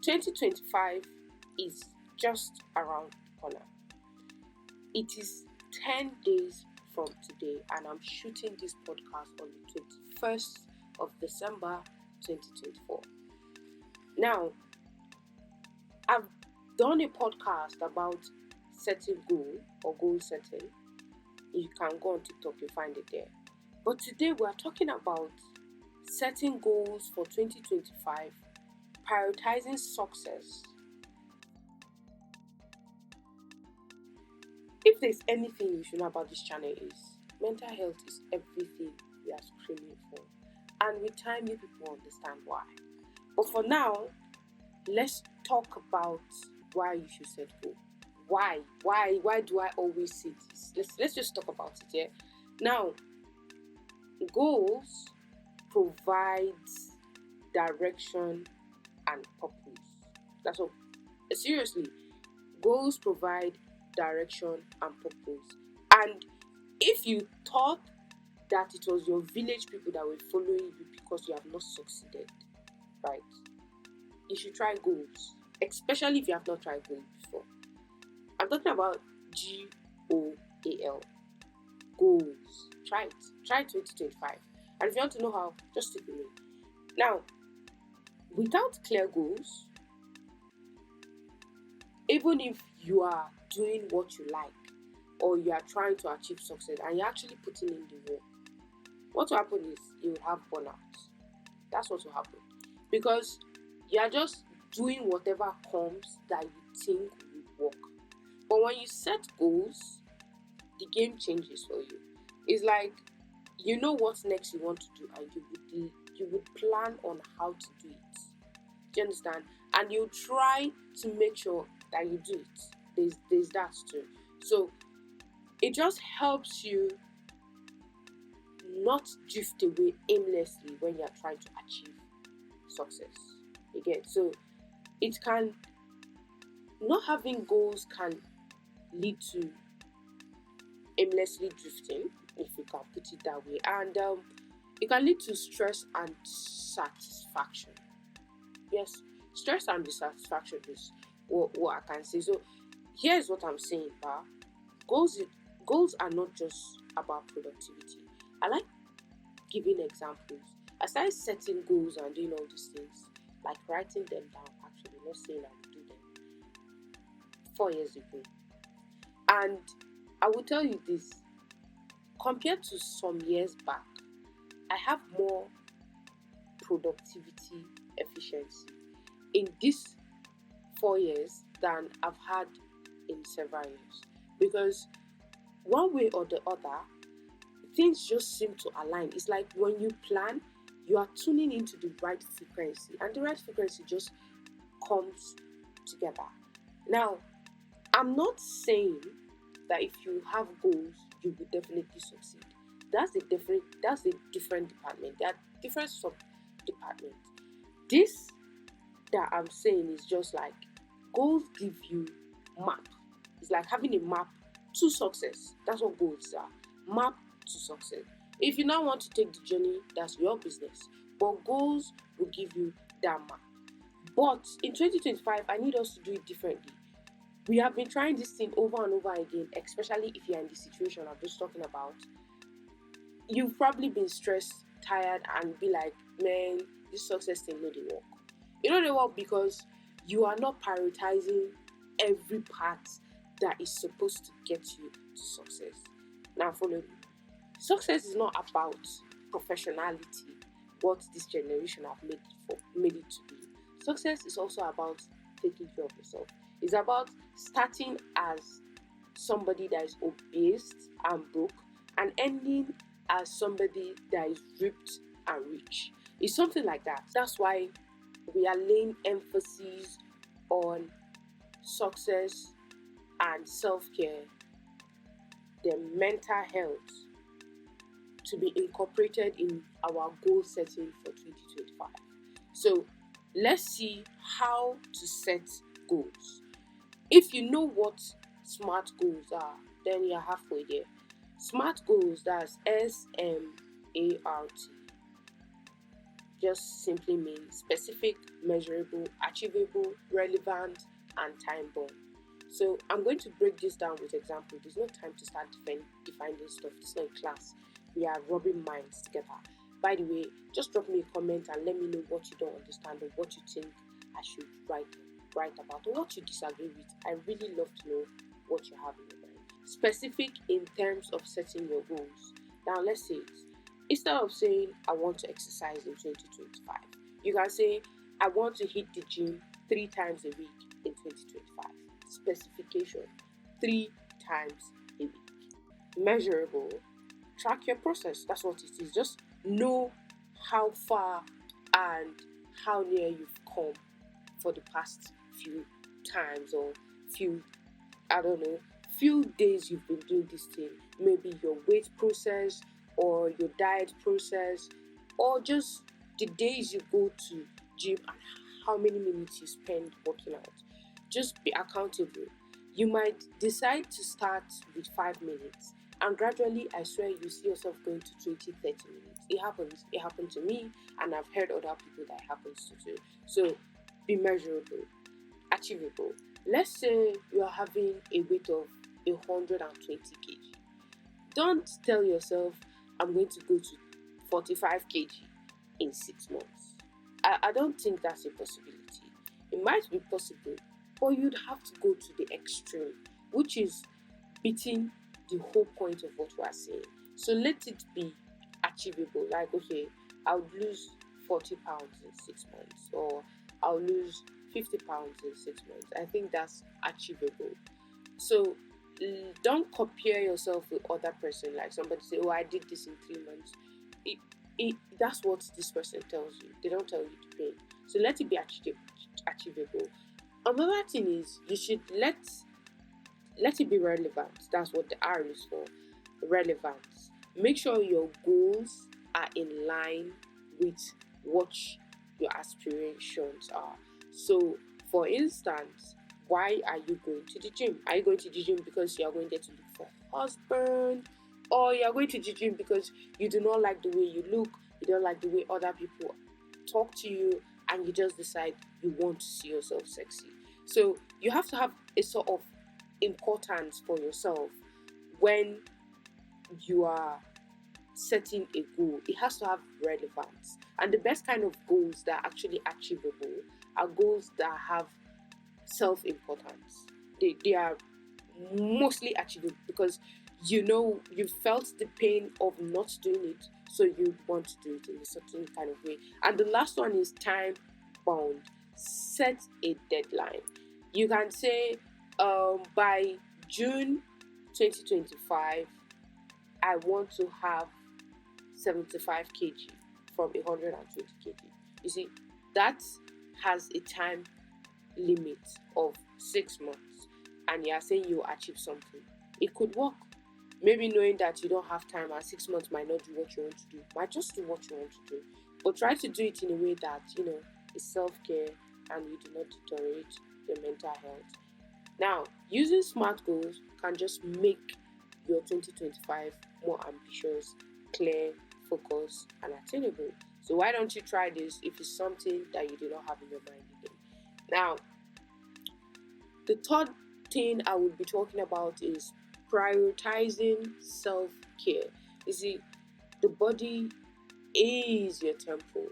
2025 is just around the corner. It is 10 days from today, and I'm shooting this podcast on the 21st of December 2024. Now, I've done a podcast about setting goal or goal setting. You can go on TikTok, you'll find it there. But today we're talking about setting goals for 2025, prioritizing success. If there's anything you should know about this channel is mental health is everything we are screaming for. And with time, you people understand why. But for now, let's talk about why you should set goals. Why do I always say this? Let's just talk about it, yeah? Now, goals provides direction and purpose. That's all. Seriously, goals provide direction and purpose. And if you thought that it was your village people that were following you because you have not succeeded, right? You should try goals, especially if you have not tried goals before. I'm talking about GOAL. Goals. Try it. Try 2025. And if you want to know how, just stick with me. Now, without clear goals, even if you are doing what you like or you are trying to achieve success and you're actually putting in the work, what will happen is you will have burnout. That's what will happen. Because you are just doing whatever comes that you think will work. But when you set goals, the game changes for you. It's like you know what next you want to do and you would plan on how to do it. Do you understand? And you try to make sure that you do it. There's that too. So it just helps you not drift away aimlessly when you're trying to achieve success. Again, so it can not having goals can lead to aimlessly drifting, if you can put it that way, and it can lead to stress and dissatisfaction. Yes, stress and dissatisfaction is what I can say. So here's what I'm saying, goals are not just about productivity. I like giving examples. I started setting goals and doing all these things, like writing them down, actually, not saying I would do them, 4 years ago. And I will tell you this, compared to some years back, I have more productivity efficiency in these 4 years than I've had in several years. Because one way or the other, things just seem to align. It's like when you plan, you are tuning into the right frequency, and the right frequency just comes together. Now, I'm not saying that if you have goals, you will definitely succeed. That's a different department. There are different sub departments. This that I'm saying is just like goals give you map. It's like having a map to success. That's what goals are. Map to success. If you now want to take the journey, that's your business. But goals will give you that map. But in 2025, I need us to do it differently. We have been trying this thing over and over again, especially if you're in the situation I'm just talking about. You've probably been stressed, tired, and be like, man, this success thing no dey work. You know they work because you are not prioritizing every part that is supposed to get you to success. Now follow me. Success is not about professionality, what this generation have made it to be. Success is also about taking care of yourself. It's about starting as somebody that is obese and broke and ending as somebody that is ripped and rich. It's something like that. That's why we are laying emphasis on success and self-care, the mental health, to be incorporated in our goal setting for 2025. So let's see how to set goals. If you know what SMART goals are, then you're halfway there. SMART goals, that's SMART. just simply means specific, measurable, achievable, relevant, and time bound. So I'm going to break this down with example. There's no time to start defining stuff. It's not a class. We are rubbing minds together. By the way, just drop me a comment and let me know what you don't understand or what you think I should write about or what you disagree with. I really love to know what you have in your mind. Specific in terms of setting your goals. Now let's say it. Instead of saying I want to exercise in 2025, you can say I want to hit the gym 3 times a week in 2025. Specification: 3 times a week. Measurable: track your process. That's what it is. Just know how far and how near you've come for the past few times or few, I don't know, few days you've been doing this thing. Maybe your weight process or your diet process or just the days you go to gym and how many minutes you spend working out. Just be accountable. You might decide to start with 5 minutes and gradually I swear you see yourself going to 20, 30 minutes. It happens. It happened to me and I've heard other people that it happens to too. So be measurable, achievable. Let's say you are having a weight of 120 kg. Don't tell yourself, I'm going to go to 45 kg in 6 months. I don't think that's a possibility. It might be possible, but you'd have to go to the extreme, which is beating the whole point of what we are saying. So let it be achievable. Like, okay, I'll lose 40 pounds in 6 months, or I'll lose 50 pounds in 6 months. I think that's achievable. So don't compare yourself with other person. Like somebody say, "Oh, I did this in 3 months." That's what this person tells you. They don't tell you to pay. So let it be achievable. Another thing is you should let it be relevant. That's what the R is for. Relevance. Make sure your goals are in line with what your aspirations are. So, for instance, why are you going to the gym? Are you going to the gym because you are going there to look for a husband? Or you are going to the gym because you do not like the way you look, you don't like the way other people talk to you, and you just decide you want to see yourself sexy. So you have to have a sort of importance for yourself when you are setting a goal. It has to have relevance. And the best kind of goals that are actually achievable are goals that have self-importance. They are mostly achievable because you felt the pain of not doing it, so you want to do it in a certain kind of way. And the last one is time bound. Set a deadline. You can say by June 2025 I want to have 75 kg from 120 kg. You see, that has a time limit of 6 months, and you are saying you achieve something. It could work. Maybe knowing that you don't have time and 6 months might not do what you want to do, might just do what you want to do. But try to do it in a way that is self-care and you do not deteriorate your mental health. Now, using SMART goals can just make your 2025 more ambitious, clear, focused, and attainable. So why don't you try this if it's something that you do not have in your mind again? Now, the third thing I will be talking about is prioritizing self-care. You see, the body is your temple.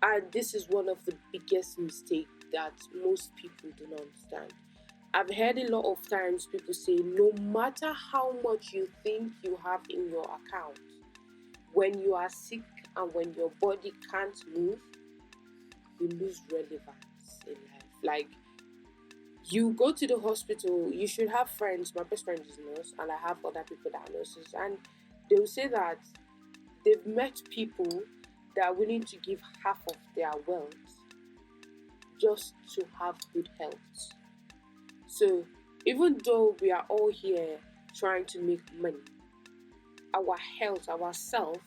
And this is one of the biggest mistakes that most people do not understand. I've heard a lot of times people say, no matter how much you think you have in your account, when you are sick and when your body can't move, you lose relevance in life. Like, you go to the hospital, you should have friends. My best friend is a nurse, and I have other people that are nurses, and they'll say that they've met people that are willing to give half of their wealth just to have good health. So even though we are all here trying to make money, our health, our self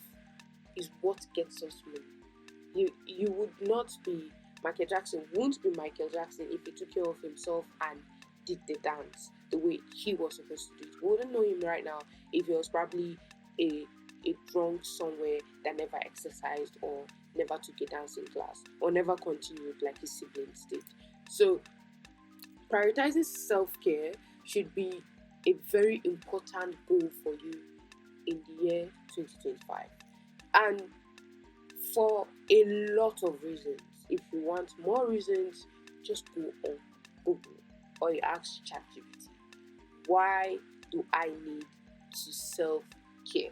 is what gets us money. You would not be Michael Jackson, won't be Michael Jackson if he took care of himself and did the dance the way he was supposed to do it. We wouldn't know him right now if he was probably a drunk somewhere that never exercised or never took a dancing class or never continued like his siblings did. So prioritizing self-care should be a very important goal for you in the year 2025. And for a lot of reasons. If you want more reasons, just go on Google or you ask ChatGPT, why do I need to self-care?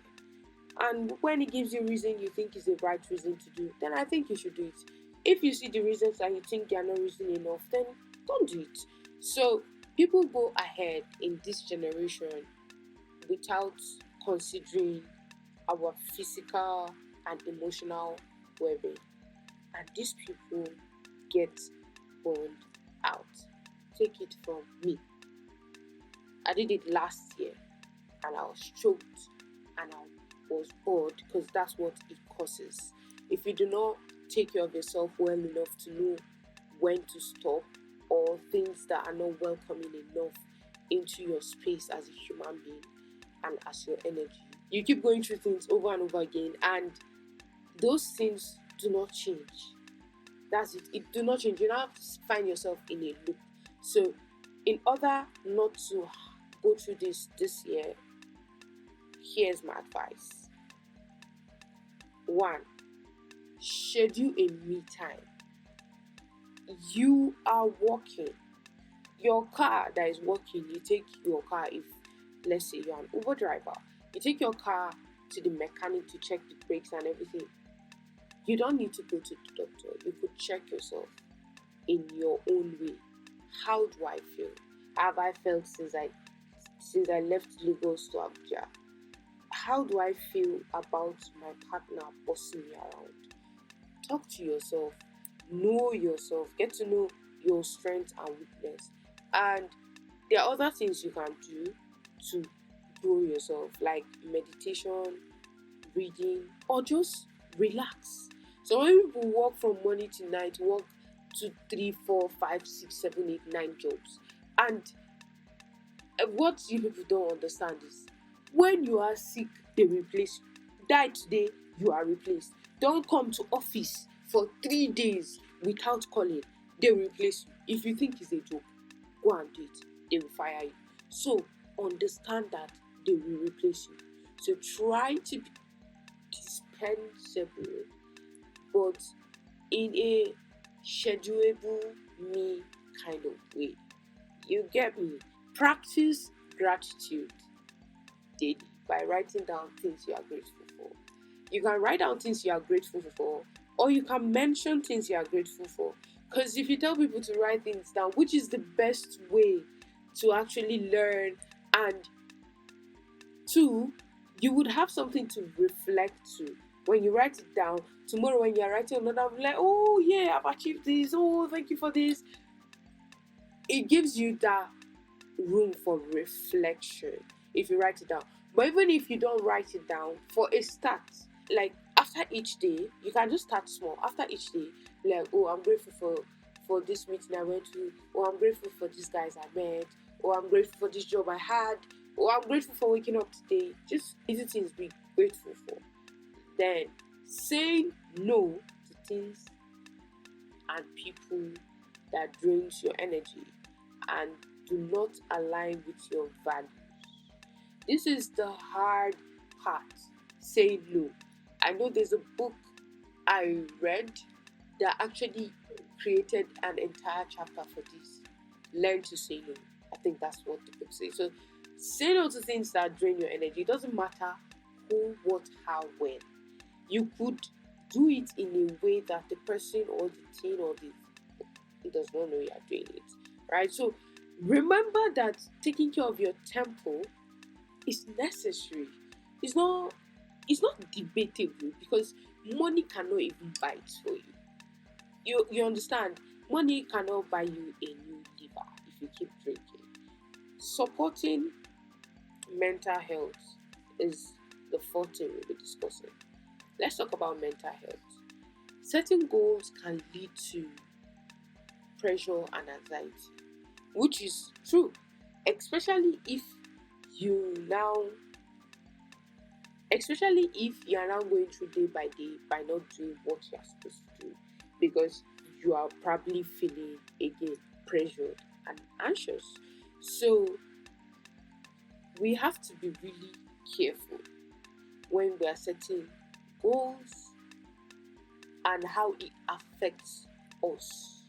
And when it gives you a reason you think is the right reason to do, then I think you should do it. If you see the reasons and you think they are not reason enough, then don't do it. So people go ahead in this generation without considering our physical and emotional well-being, and these people get burned out. Take it from me. I did it last year and I was choked and I was bored because that's what it causes. If you do not take care of yourself well enough to know when to stop, or things that are not welcoming enough into your space as a human being and as your energy, you keep going through things over and over again, and those things do not change. That's it. It do not change. You now find yourself in a loop. So, in order not to go through this year, here's my advice. 1. Schedule a me time. You are working. Your car that is working, you take your car, if let's say you're an Uber driver, you take your car to the mechanic to check the brakes and everything. You don't need to go to the doctor. You could check yourself in your own way. How do I feel? Have I felt since I left Lagos to Abuja? How do I feel about my partner bossing me around? Talk to yourself. Know yourself. Get to know your strengths and weakness. And there are other things you can do to grow yourself, like meditation, reading, or just relax. So when people work from morning to night, work 2, 3, 4, 5, 6, 7, 8, 9 jobs. And what you people don't understand is when you are sick, they replace you. Die today, you are replaced. Don't come to office for 3 days without calling. They replace you. If you think it's a joke, go and do it. They will fire you. So understand that they will replace you. So try to be dispensable, but in a schedulable me kind of way. You get me? Practice gratitude daily by writing down things you are grateful for. You can write down things you are grateful for, or you can mention things you are grateful for. Because if you tell people to write things down, which is the best way to actually learn, and 2, you would have something to reflect to. When you write it down, tomorrow when you're writing another, I'll be like, oh yeah, I've achieved this. Oh, thank you for this. It gives you that room for reflection if you write it down. But even if you don't write it down, for a start, like after each day, you can just start small. After each day, like, oh, I'm grateful for this meeting I went to. Oh, I'm grateful for these guys I met. Oh, I'm grateful for this job I had. Oh, I'm grateful for waking up today. Just easy things to be grateful for. Then saying no to things and people that drains your energy and do not align with your values. This is the hard part. Say no. I know there's a book I read that actually created an entire chapter for this. Learn to say no. I think that's what the book says. So say no to things that drain your energy. It doesn't matter who, what, how, when. You could do it in a way that the person or the teen or it does not know you are doing it. Right? So remember that taking care of your temple is necessary. It's not debatable, because money cannot even buy it for you. You understand? Money cannot buy you a new liver if you keep drinking. Supporting mental health is the 4th thing we'll be discussing. Let's talk about mental health. Setting goals can lead to pressure and anxiety, which is true, especially if you now especially if you are now going through day by day by not doing what you are supposed to do, because you are probably feeling again pressured and anxious. So we have to be really careful when we are setting goals and how it affects us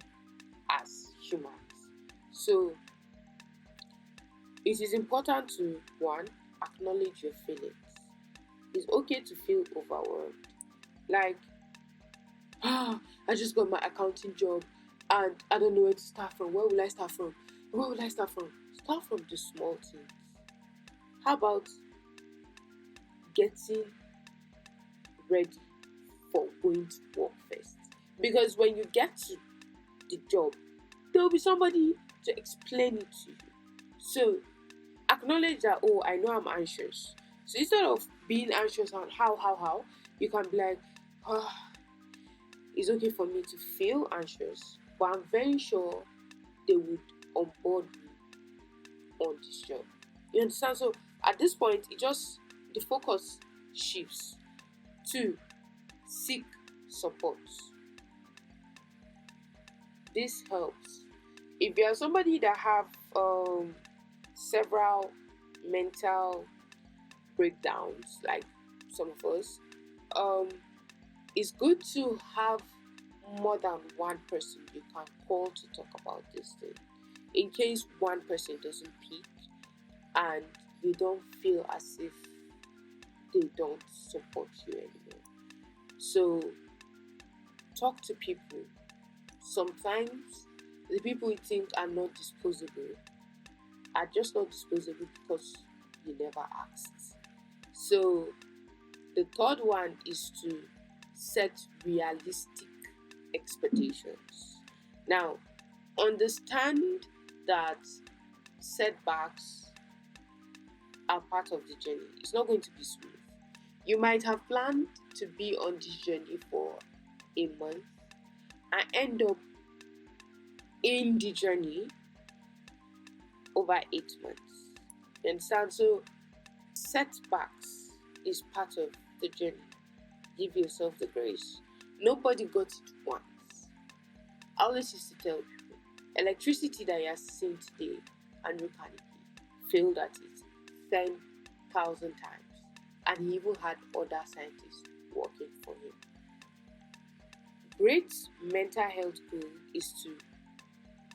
as humans. So it is important to, one, acknowledge your feelings. It's okay to feel overwhelmed. Like, I just got my accounting job and I don't know where to start from. Where will I start from? Where will I start from? Start from the small things. How about getting ready for going to work first? Because when you get to the job, there will be somebody to explain it to you. So acknowledge that, oh, I know I'm anxious. So instead of being anxious on how, you can be like, oh, it's okay for me to feel anxious, but I'm very sure they would onboard me on this job. You understand? So at this point, the focus shifts to seek support. This helps. If you are somebody that have several mental breakdowns, like some of us, it's good to have more than one person you can call to talk about this thing. In case one person doesn't pick and you don't feel as if they don't support you anymore. So talk to people. Sometimes the people you think are not disposable are just not disposable because you never asked. So the third one is to set realistic expectations. Now, understand that setbacks are part of the journey. It's not going to be smooth. You might have planned to be on this journey for a month and end up in the journey over 8 months. You understand? So setbacks is part of the journey. Give yourself the grace. Nobody got it once. I always used to tell people, electricity that you are seeing today, Andrew Carnegie failed at it 10,000 times, and he even had other scientists working for him. Great mental health goal is to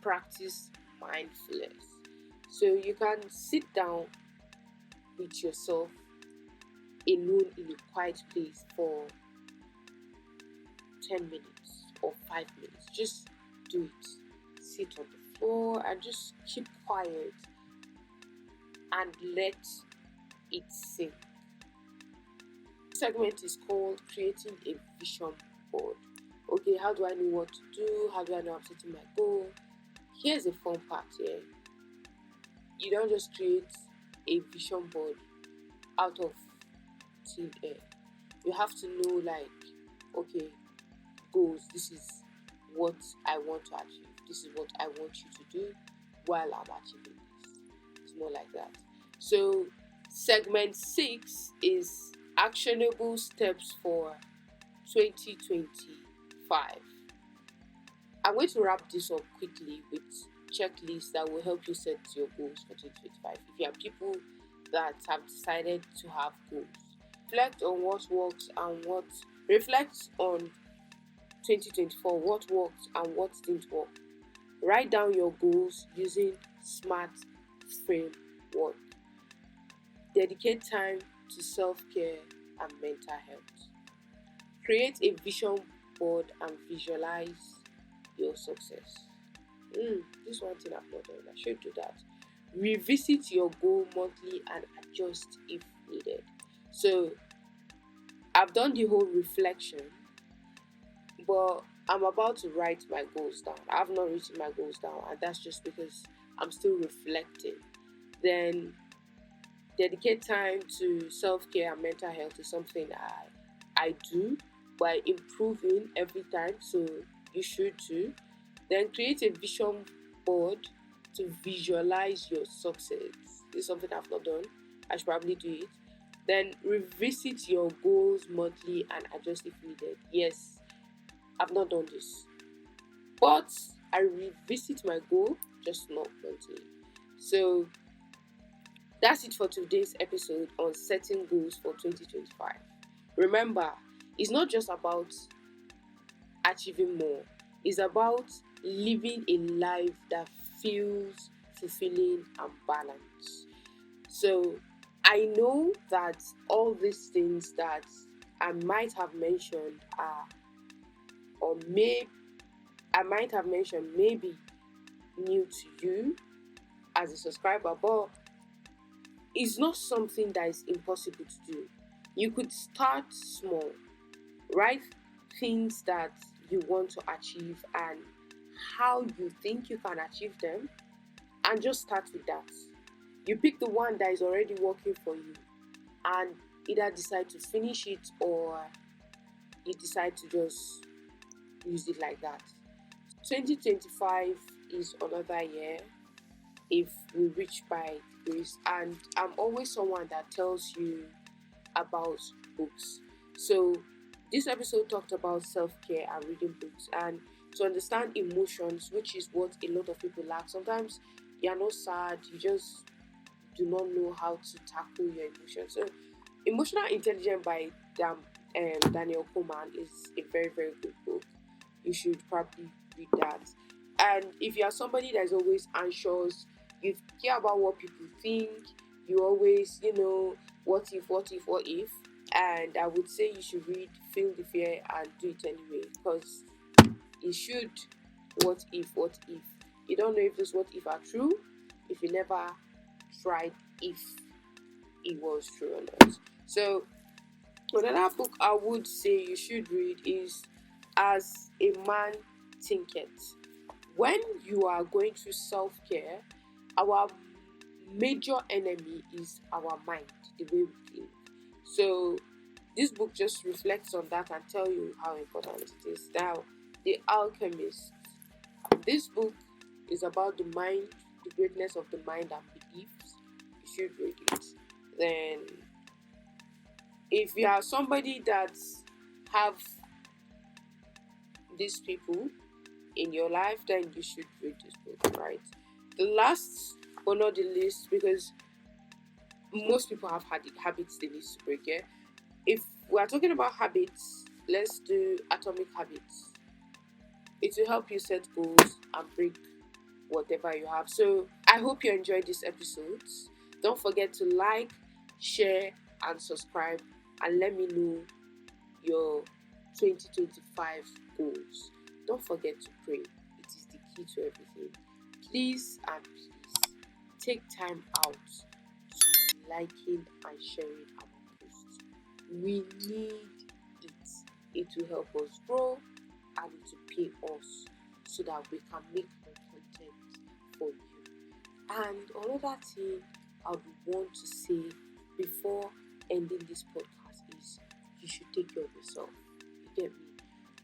practice mindfulness. So you can sit down with yourself alone in a quiet place for 10 minutes or 5 minutes. Just do it. Sit on the floor and just keep quiet and let it sink. This segment is called creating a vision board. Okay, how do I know what to do? How do I know I'm setting my goal? Here's the fun part here. You don't just create a vision board out of thin air. You have to know, like, okay, goals, this is what I want to achieve. This is what I want you to do while I'm achieving this. It's more like that. So segment 6 is actionable steps for 2025. I'm going to wrap this up quickly with checklists that will help you set your goals for 2025. If you are people that have decided to have goals, reflect on what works and reflect on 2024, what worked and what didn't work. Write down your goals using SMART framework. Dedicate time to self-care and mental health. Create a vision board and visualize your success. This one thing I've not done. I should do that. Revisit your goal monthly and adjust if needed. So I've done the whole reflection, but I'm about to write my goals down. I have not written my goals down, and that's just because I'm still reflecting. Then dedicate time to self-care and mental health is something I do by improving every time, so you should too. Then create a vision board to visualize your success. This is something I've not done. I should probably do it. Then revisit your goals monthly and adjust if needed. Yes, I've not done this, but I revisit my goal, just not monthly. So that's it for today's episode on setting goals for 2025. Remember, it's not just about achieving more, it's about living a life that feels fulfilling and balanced. So I know that all these things that I might have mentioned are, or may I might have mentioned, maybe new to you as a subscriber, but it's not something that is impossible to do. You could start small, write things that you want to achieve and how you think you can achieve them, and just start with that. You pick the one that is already working for you and either decide to finish it or you decide to just use it like that. 2025 is another year if we reach by grace, and I'm always someone that tells you about books. So this episode talked about self-care and reading books, and to understand emotions, which is what a lot of people lack. Sometimes you're not sad, you just do not know how to tackle your emotions. So Emotional Intelligence by Daniel Coleman is a very, very good book. You should probably read that. And if you are somebody that's always anxious, you care about what people think, you always, what if, what if, and I would say you should read Feel the Fear and Do It Anyway, because it should, what if. You don't know if this what if are true if you never tried if it was true or not. So another book I would say you should read is As a Man Thinketh. When you are going through self-care, our major enemy is our mind, the way we think. So this book just reflects on that and tell you how important it is. Now, The Alchemist. This book is about the mind, the greatness of the mind and beliefs. You should read it. Then, if you are somebody that have these people in your life, then you should read this book, right? The last but not the least, because most people have had habits they need to break. Yeah? If we are talking about habits, let's do Atomic Habits. It will help you set goals and break whatever you have. So I hope you enjoyed this episode. Don't forget to like, share, and subscribe, and let me know your 2025 goals. Don't forget to pray. It is the key to everything. Please and please take time out to liking and sharing our posts. We need it. It will help us grow and it will pay us so that we can make more content for you. And another thing I would want to say before ending this podcast is you should take care of yourself. You get me?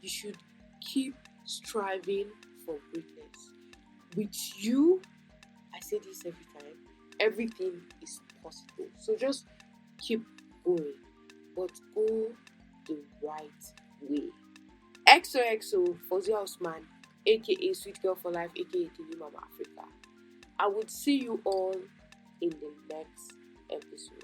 You should keep striving for greatness. With you, I say this every time, everything is possible. So just keep going, but go the right way. XOXO Fozia Osman, aka Sweet Girl for Life, aka Tini Mama Africa. I would see you all in the next episode.